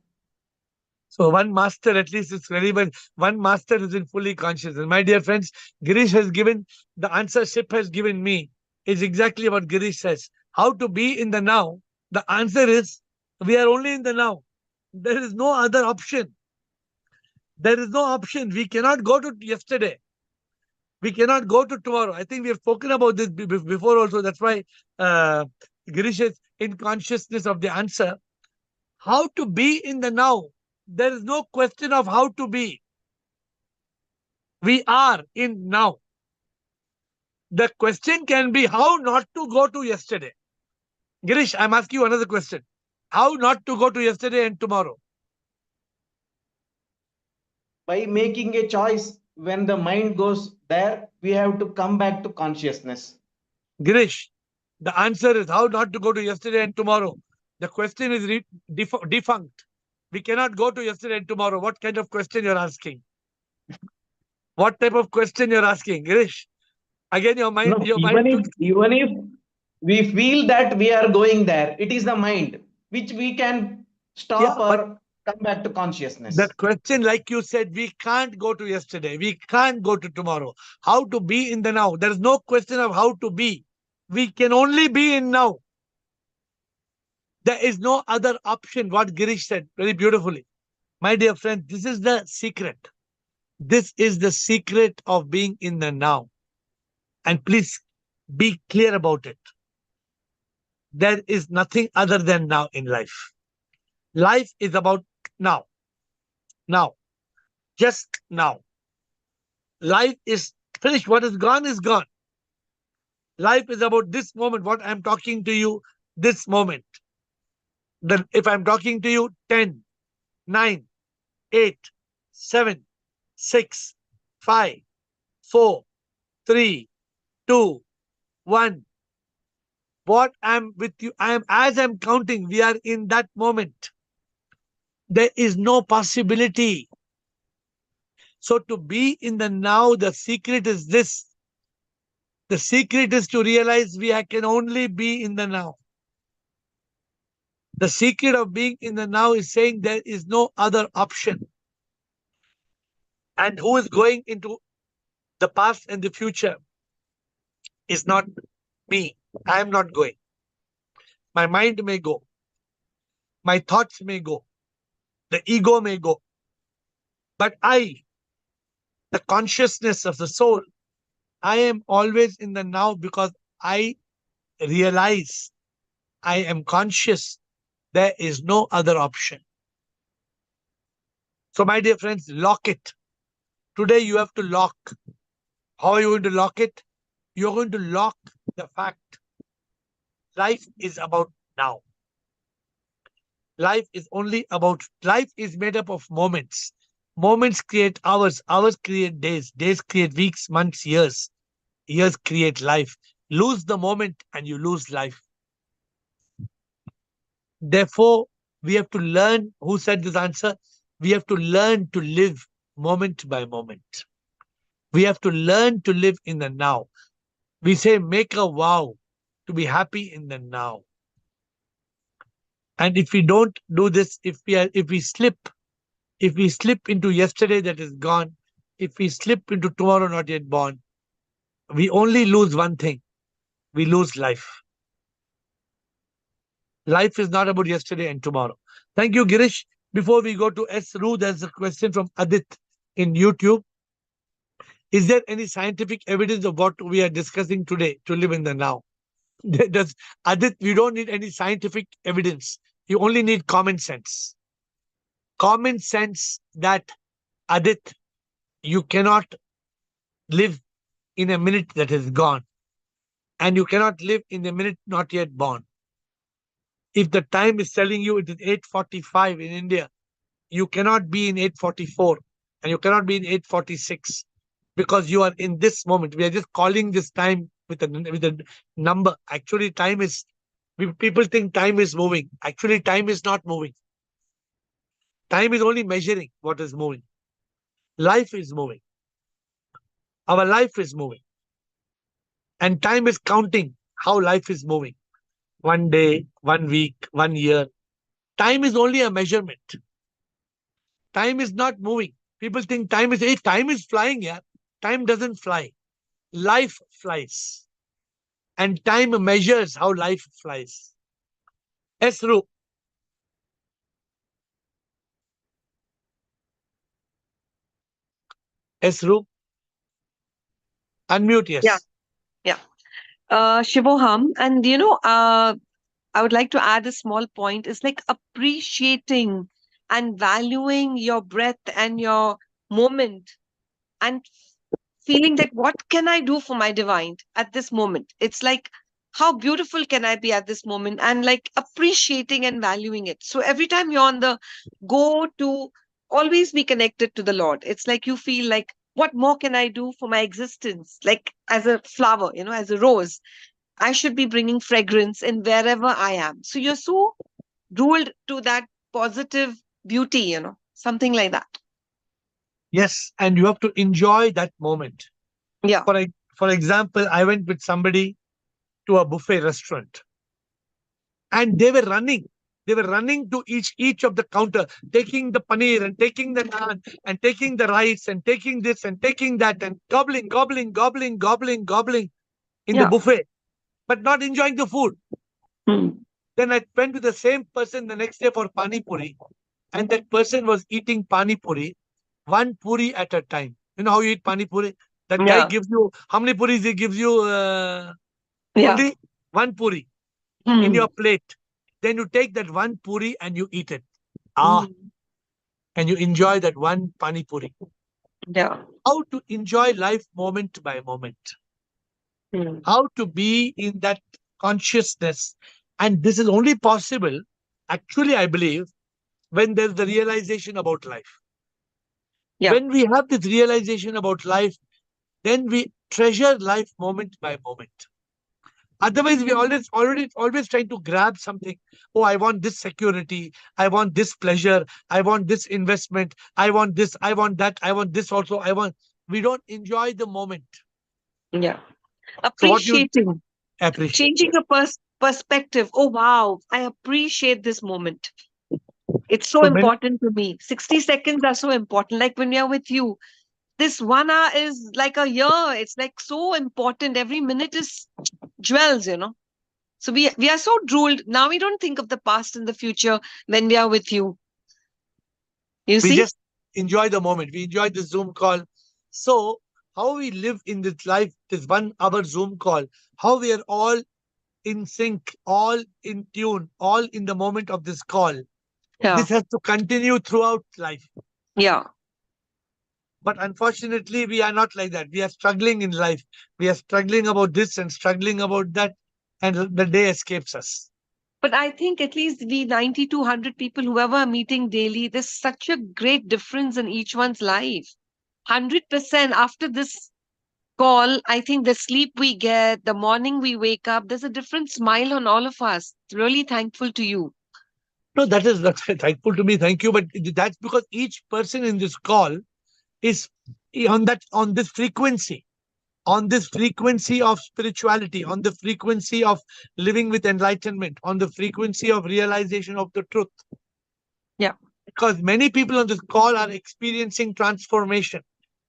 So one master at least is relevant. One master is in fully conscious. And my dear friends, Girish has given, the answer Sip has given me is exactly what Girish says. How to be in the now? The answer is, we are only in the now. There is no other option. There is no option. We cannot go to yesterday. We cannot go to tomorrow. I think we have spoken about this before also. That's why Girish is in consciousness of the answer. how to be in the now. There is no question of how to be. We are in now. The question can be how not to go to yesterday. Girish, I'm asking you another question. How not to go to yesterday and tomorrow? By making a choice, when the mind goes there, we have to come back to consciousness. Girish, the answer is how not to go to yesterday and tomorrow. The question is defunct. We cannot go to yesterday and tomorrow. What kind of question you're asking? What type of question you're asking, Girish? Again, your mind. No, Your mind. even if we feel that we are going there, it is the mind which we can stop or come back to consciousness. That question, like you said, we can't go to yesterday. We can't go to tomorrow. How to be in the now? There is no question of how to be. We can only be in now. There is no other option. What Girish said very beautifully. My dear friend, this is the secret. This is the secret of being in the now. And please be clear about it. There is nothing other than now in life. Life is about now. Now. Just now. Life is finished. What is gone is gone. Life is about this moment. What I'm talking to you, this moment. Then if I'm talking to you, 10, 9, 8, 7, 6, 5, 4, 3, 2, 1. What I'm with you, as I'm counting, we are in that moment. There is no possibility. So to be in the now, the secret is this. The secret is to realize we can only be in the now. The secret of being in the now is saying there is no other option. And who is going into the past and the future is not me. I am not going. My mind may go. My thoughts may go. The ego may go. But I, the consciousness of the soul, I am always in the now because I realize, I am conscious, there is no other option. So my dear friends, lock it. Today you have to lock. How are you going to lock it? You're going to lock the fact life is about now. Life is made up of moments. Moments create hours. Hours create days. Days create weeks, months, years. Years create life. Lose the moment and you lose life. Therefore, we have to learn. Who said this answer? We have to learn to live moment by moment. We have to learn to live in the now. We say, make a vow to be happy in the now. And if we don't do this, if we slip into yesterday that is gone, if we slip into tomorrow not yet born, we only lose one thing. We lose life. Life is not about yesterday and tomorrow. Thank you, Girish. Before we go to S. Ru, there's a question from Adit in YouTube. Is there any scientific evidence of what we are discussing today to live in the now? Adit, we don't need any scientific evidence. You only need common sense. Common sense that, Adit, you cannot live in a minute that is gone. And you cannot live in a minute not yet born. If the time is telling you it is 8:45 in India, you cannot be in 8:44 and you cannot be in 8:46 because you are in this moment. We are just calling this time with a number. Actually, people think time is moving. Actually, time is not moving. Time is only measuring what is moving. Life is moving. Our life is moving. And time is counting how life is moving. 1 day, 1 week, 1 year. Time is only a measurement. Time is not moving. People think time is flying, yeah. Time doesn't fly. Life flies. And time measures how life flies. Esru. Esru. Unmute, yes. Yeah. Shivoham, and I would like to add a small point. It's like appreciating and valuing your breath and your moment and feeling that what can I do for my divine at this moment? It's like, how beautiful can I be at this moment? And like appreciating and valuing it. So every time you're on the go to always be connected to the Lord, it's like you feel like, what more can I do for my existence? Like as a flower, as a rose, I should be bringing fragrance in wherever I am. So you're so ruled to that positive beauty, something like that. Yes, and you have to enjoy that moment. Yeah. For example, I went with somebody to a buffet restaurant, and they were running. They were running to each of the counter, taking the paneer and taking the naan and taking the rice and taking this and taking that and gobbling, gobbling, gobbling, gobbling, gobbling in the buffet, but not enjoying the food. Then I went to the same person the next day for pani puri, and that person was eating pani puri, one puri at a time. You know how you eat pani puri? That guy gives you, how many puris he gives you? Only one puri in your plate. Then you take that one puri and you eat it. And you enjoy that one pani puri. Yeah. How to enjoy life moment by moment. How to be in that consciousness. And this is only possible, actually, I believe, when there's the realization about life. When we have this realization about life, then we treasure life moment by moment. Otherwise, we always trying to grab something. Oh, I want this security. I want this pleasure. I want this investment. I want this. I want that. I want this also. We don't enjoy the moment. Yeah. So what you Appreciating. appreciate? Changing a perspective. Oh, wow. I appreciate this moment. It's so important to me. 60 seconds are so important. Like when we are with you, this 1 hour is like a year. It's like so important. Every minute is jewels, So we are so drooled. Now we don't think of the past and the future when we are with you. You see? We just enjoy the moment. We enjoy the Zoom call. So how we live in this life, this 1 hour Zoom call, how we are all in sync, all in tune, all in the moment of this call. This has to continue throughout life. Yeah. But unfortunately, we are not like that. We are struggling in life. We are struggling about this and struggling about that, and the day escapes us. But I think at least we 90 to 100 people, whoever are meeting daily, there's such a great difference in each one's life. 100% after this call, I think the sleep we get, the morning we wake up, there's a different smile on all of us. Really thankful to you. No, that's thankful to me. Thank you. But that's because each person in this call is on this frequency of spirituality, on the frequency of living with enlightenment, on the frequency of realization of the truth. Yeah. Because many people on this call are experiencing transformation.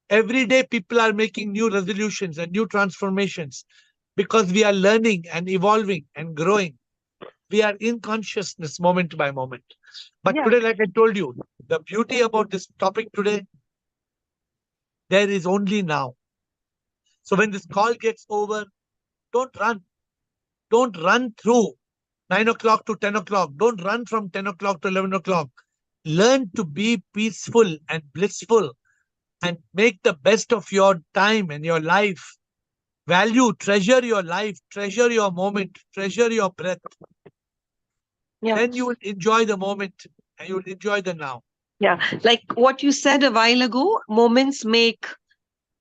Every day, people are making new resolutions and new transformations because we are learning and evolving and growing. We are in consciousness moment by moment. But today, like I told you, the beauty about this topic today, there is only now. So when this call gets over, don't run. Don't run through 9 o'clock to 10 o'clock. Don't run from 10 o'clock to 11 o'clock. Learn to be peaceful and blissful and make the best of your time and your life. Treasure your life, treasure your moment, treasure your breath. Then you will enjoy the moment and you will enjoy the now. Yeah. Like what you said a while ago, moments make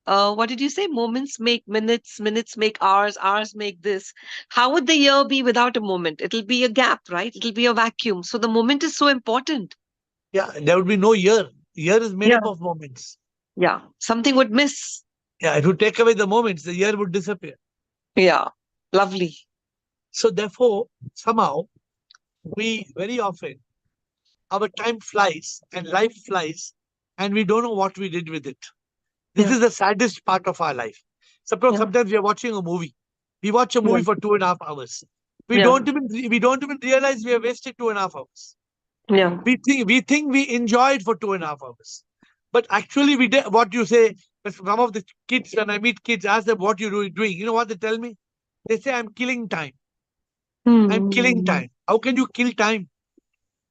what did you say? Moments make minutes, minutes make hours, hours make this. How would the year be without a moment? It'll be a gap, right? It'll be a vacuum. So the moment is so important. Yeah, there would be no year. Year is made up of moments. Yeah, something would miss. Yeah, if you take away the moments, the year would disappear. Yeah, lovely. So therefore, somehow, we very often, our time flies and life flies and we don't know what we did with it. This is the saddest part of our life. Suppose sometimes we are watching a movie. We watch a movie for 2.5 hours. We don't even realize we have wasted 2.5 hours. Yeah. We think we enjoyed for 2.5 hours. But actually we did what you say. Some of the kids, when I meet kids, ask them what you're doing. You know what they tell me? They say, I'm killing time. I'm killing time. How can you kill time?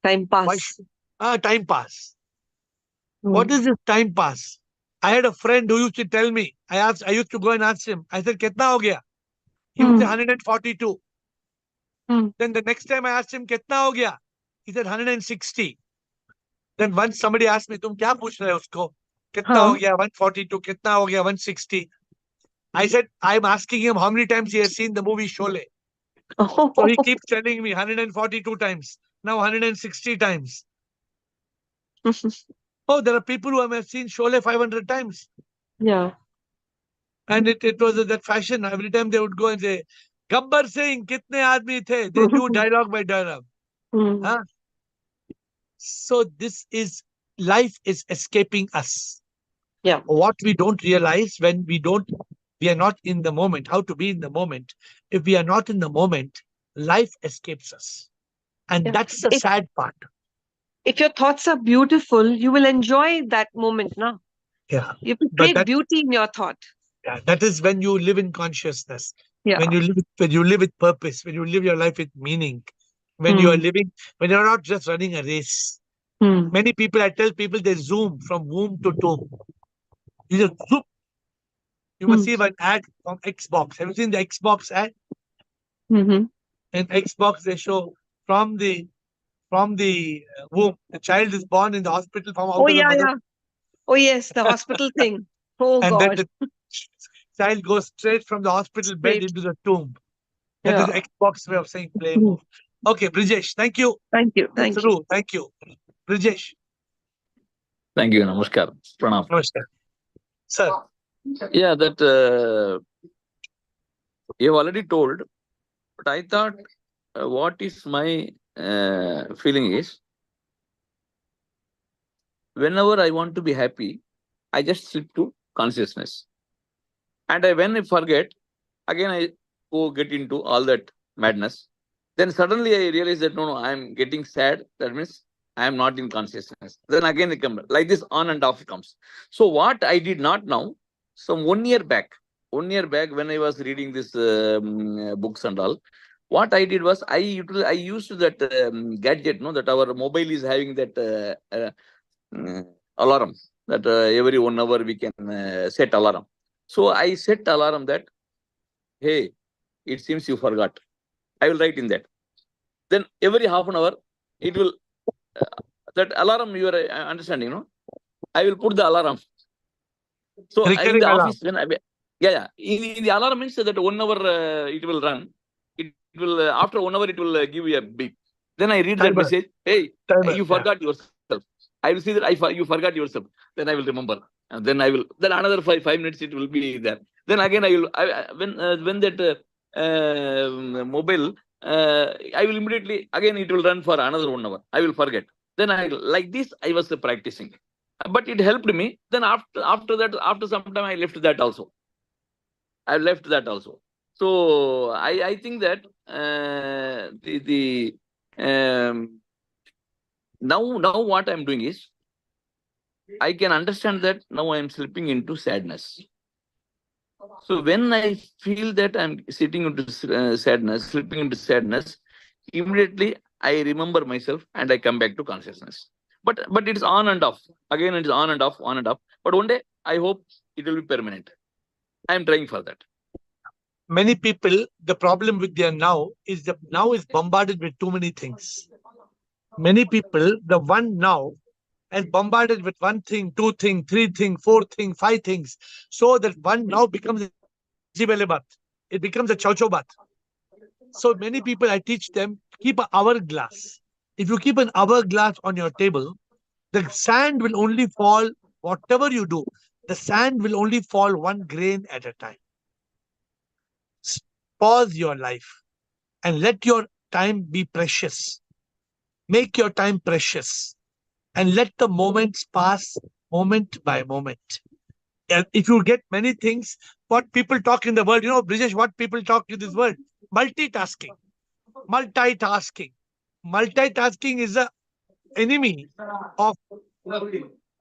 Time pass. Time pass. What is this time pass? I had a friend who used to tell me, I used to go and ask him, I said, Ketna ho gaya? He would say 142. Then the next time I asked him, Ketna ho gaya? He said 160. Then once somebody asked me, Tum kya पूछ रहे हो उसको? Kitna ho gaya? 142. Kitna ho gaya? 160. I said, I'm asking him how many times he has seen the movie Sholay. So he keeps telling me 142 times. Now 160 times. Oh, there are people who have seen Sholay 500 times. Yeah. And it was that fashion. Every time they would go and say, Gabbar Singh, kitne aadmi the? They knew dialogue by dialogue. Huh? So life is escaping us. Yeah. What we don't realize when we are not in the moment, how to be in the moment. If we are not in the moment, life escapes us. And that's the sad part. If your thoughts are beautiful, you will enjoy that moment now. Yeah. You have to create beauty in your thought. Yeah, that is when you live in consciousness. Yeah. When you live with purpose, when you live your life with meaning, when you are when you're not just running a race. Many people, I tell people, they zoom from womb to tomb. You just zoom. You must see an ad from Xbox. Have you seen the Xbox ad? In Xbox, they show from the womb, the child is born in the hospital from out of the mother. Yeah. Oh yes, the hospital thing. Oh and God. then the child goes straight from the hospital bed into the tomb. That is Xbox way of saying play move. Okay, Brijesh, thank you. Thank you. Thank you. Brijesh. Thank you. Namaskar. Pranam. Namaskar. Sir. Yeah, that you have already told, but I thought what is my feeling is, whenever I want to be happy, I just slip to consciousness. And when I forget, again I go get into all that madness. Then suddenly I realize that no, I am getting sad. That means I am not in consciousness. Then again it comes like this, on and off comes. So what I did not know, some 1 year back when I was reading this books and all, what I did was I used that gadget, that our mobile is having that alarm, that every 1 hour we can set alarm. So I set alarm that, hey, it seems you forgot. I will write in that. Then every half an hour, it will, that alarm you are understanding, I will put the alarm. So in the office, when in the alarm means that 1 hour it will run. It will, after 1 hour, it will give you a beep. Then I read that message, hey, you forgot yourself. I will see that you forgot yourself. Then I will remember. And then then another 5 minutes it will be there. Then again when that mobile, I will immediately, again it will run for another 1 hour. I will forget. Then like this, I was practicing. But it helped me. Then after some time, I left that also. So I think that now what I'm doing is, I can understand that now I'm slipping into sadness. So when I feel that I'm slipping into sadness, immediately I remember myself and I come back to consciousness. But it's on and off. Again, it's on and off. But one day, I hope it will be permanent. I'm trying for that. Many people, the problem with their now is bombarded with too many things. Many people, the one now is bombarded with one thing, two thing, three thing, four thing, five things. So that one now becomes a jibelebat. It becomes a chauchobat. So many people, I teach them, keep an hourglass. If you keep an hourglass on your table, the sand will only fall, whatever you do, the sand will only fall one grain at a time. Pause your life and let your time be precious. Make your time precious and let the moments pass moment by moment. And if you get many things, what people talk in the world, Brijesh, what people talk in this world? Multitasking. Multitasking is the enemy of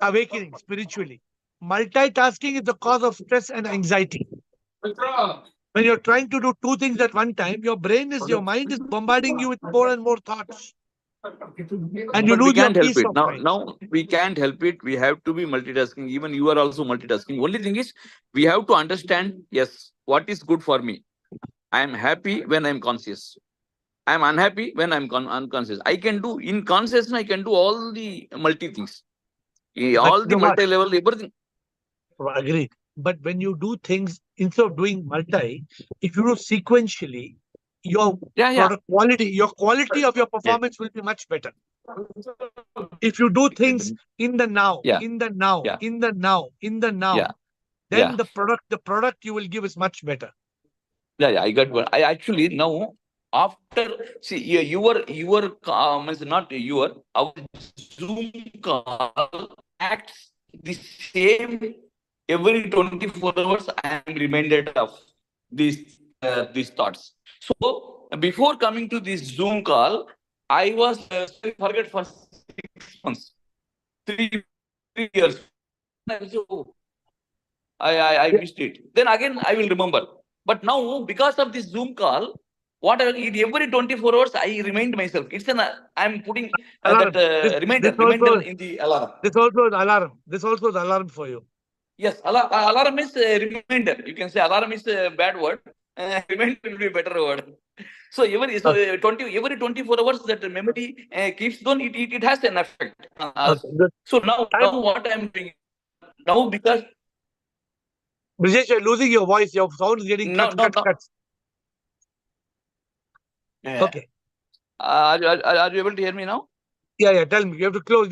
awakening spiritually. Multitasking is the cause of stress and anxiety. When you're trying to do two things at one time, your mind is bombarding you with more and more thoughts. And you But we lose your can't help peace it. of Now, mind. now we can't help it. We have to be multitasking. Even you are also multitasking. Only thing is, we have to understand, yes, what is good for me. I am happy when I'm conscious. I am unhappy when I'm unconscious. I can do, in consciousness, I can do all the multi things. But All you the know what? multi-level, everything. Agreed. But when you do things, instead of doing multi, if you do sequentially, your Yeah. quality of your performance will be much better. If you do things in the now, Yeah. in the now, Yeah. in the now, in the now, Yeah. then Yeah. the product you will give is much better. Yeah, I got one. I actually now after see your is not your our Zoom call acts the same every 24 hours. I am reminded of these thoughts. So before coming to this Zoom call, I was forget for 6 months, 3 years. I missed it. Then again I will remember. But now because of this Zoom call, every 24 hours I remind myself. It's an I'm putting that Alarm. reminder in the alarm. This also is alarm. This also is alarm for you. Yes, alarm is a reminder. You can say alarm is a bad word. Reminder will be a better word. So every 24 hours that the memory keeps on, it has an effect on us. So now what I'm doing now, because Brijesh, you're losing your voice. Your sound is getting no. cuts. Yeah. Okay. Are you able to hear me now? Yeah. Tell me. You have to close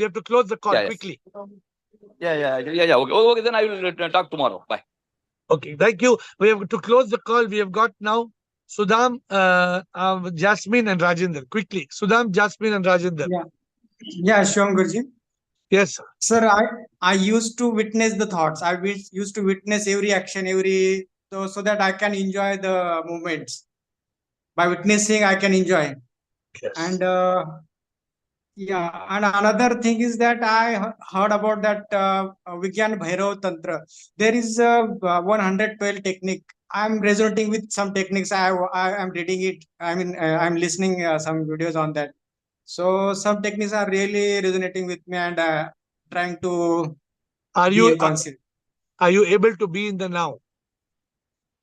the call quickly. Yeah. Okay, then I will talk tomorrow. Bye. Okay, thank you. We have to close the call. We have got now Sudham, Jasmine, and Rajendra. Quickly, Sudham, Jasmine, and Rajendra. Yeah, Shivam Guruji. Yes, sir. I used to witness the thoughts. Used to witness every action, so that I can enjoy the moments. By witnessing, I can enjoy. Yes. And and another thing is that I heard about that Vigyan Bhairav Tantra. There is a 112 technique. I'm resonating with some techniques. I am reading it. I'm listening some videos on that. So some techniques are really resonating with me and trying to are be you inconscious. Are you able to be in the now?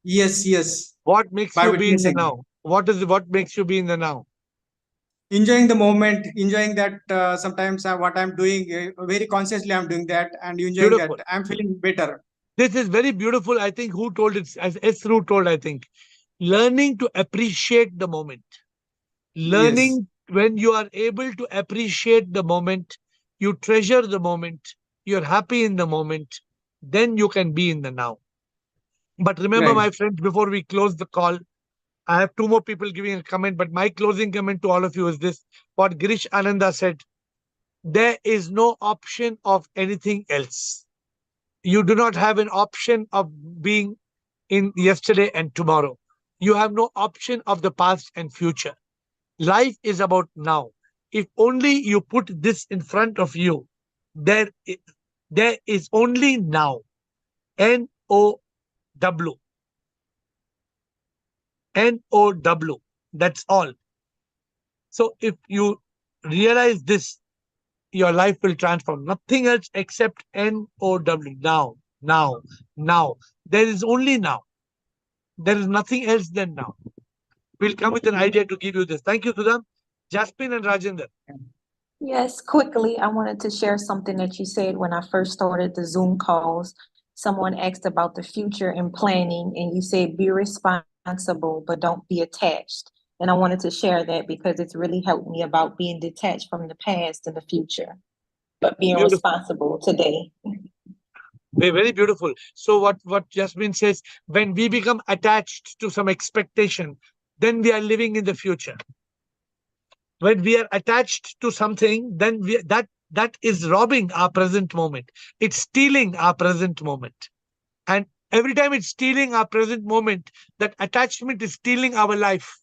Yes. What makes By you be in the witnessing. now? What makes you be in the now? Enjoying the moment, enjoying that sometimes what I'm doing very consciously, I'm doing that and enjoying Beautiful. that. I'm feeling better. This is very beautiful. I think who told it? As Esru told, I think. Learning to appreciate the moment. Learning when you are able to appreciate the moment, you treasure the moment, you're happy in the moment, then you can be in the now. But remember, my friends, before we close the call, I have two more people giving a comment, but my closing comment to all of you is this: what Girish Ananda said, there is no option of anything else. You do not have an option of being in yesterday and tomorrow. You have no option of the past and future. Life is about now. If only you put this in front of you, there is only now. N-O-W. N-O-W. That's all. So if you realize this, your life will transform. Nothing else except N-O-W. Now. There is only now. There is nothing else than now. We'll come with an idea to give you this. Thank you, Sudham. Jasmine and Rajendra. Yes, quickly, I wanted to share something that you said when I first started the Zoom calls. Someone asked about the future and planning, and you said be responsible, but don't be attached. And I wanted to share that because it's really helped me about being detached from the past and the future, but being responsible today. Very beautiful. So what Jasmine says, when we become attached to some expectation, then we are living in the future. When we are attached to something, then that is robbing our present moment. It's stealing our present moment. And every time it's stealing our present moment, that attachment is stealing our life.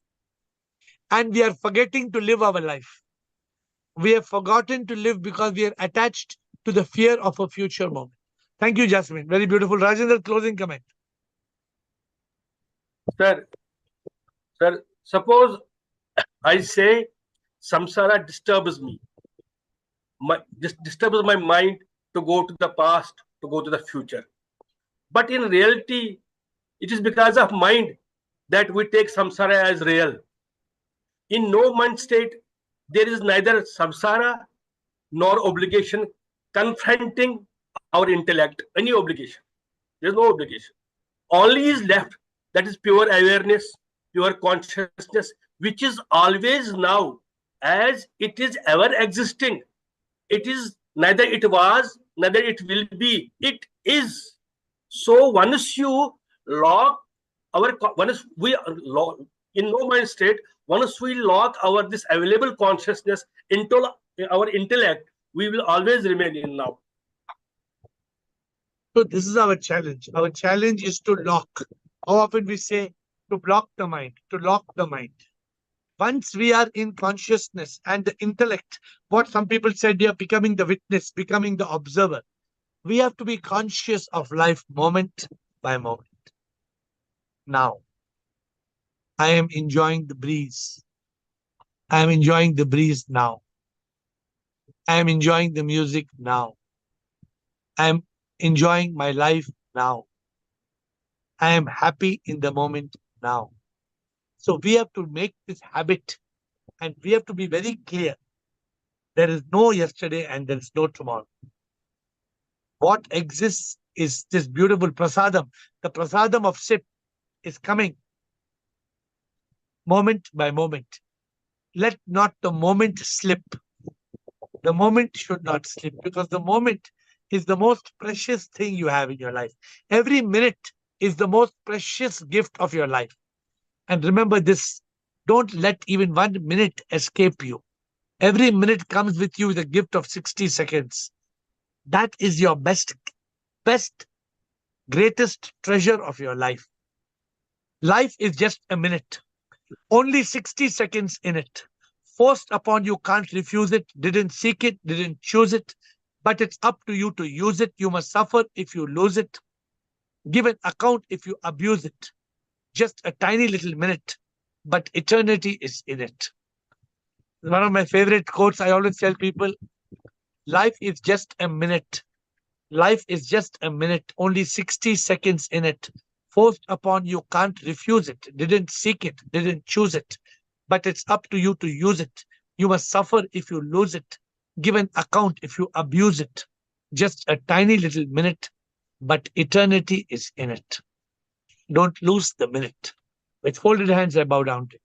And we are forgetting to live our life. We have forgotten to live because we are attached to the fear of a future moment. Thank you, Jasmine. Very beautiful. Rajendra, closing comment. Sir, sir, suppose I say samsara disturbs me, disturbs my mind to go to the past, to go to the future. But in reality, it is because of mind that we take samsara as real. In no mind state, there is neither samsara nor obligation confronting our intellect, any obligation. There is no obligation. Only is left, that is pure awareness, pure consciousness, which is always now, as it is ever existing. It is neither it was, neither it will be. It is. So once you lock once we lock in no mind state, once we lock our this available consciousness into our intellect, we will always remain in now. So this is our challenge. Our challenge is to lock. How often we say to block the mind, to lock the mind. Once we are in consciousness and the intellect, what some people said, they are becoming the witness, becoming the observer. We have to be conscious of life moment by moment. Now, I am enjoying the breeze. I am enjoying the breeze now. I am enjoying the music now. I am enjoying my life now. I am happy in the moment now. So we have to make this habit, and we have to be very clear. There is no yesterday and there is no tomorrow. What exists is this beautiful prasadam. The prasadam of SIP is coming moment by moment. Let not the moment slip. The moment should not slip, because the moment is the most precious thing you have in your life. Every minute is the most precious gift of your life. And remember this, don't let even 1 minute escape you. Every minute comes with you with a gift of 60 seconds. That is your best, greatest treasure of your life. Life is just a minute. Only 60 seconds in it. Forced upon you, can't refuse it, didn't seek it, didn't choose it. But it's up to you to use it. You must suffer if you lose it. Give an account if you abuse it. Just a tiny little minute, but eternity is in it. One of my favorite quotes I always tell people, life is just a minute. Life is just a minute, only 60 seconds in it. Forced upon you, can't refuse it, didn't seek it, didn't choose it. But it's up to you to use it. You must suffer if you lose it. Give an account if you abuse it. Just a tiny little minute, but eternity is in it. Don't lose the minute. With folded hands, I bow down to you.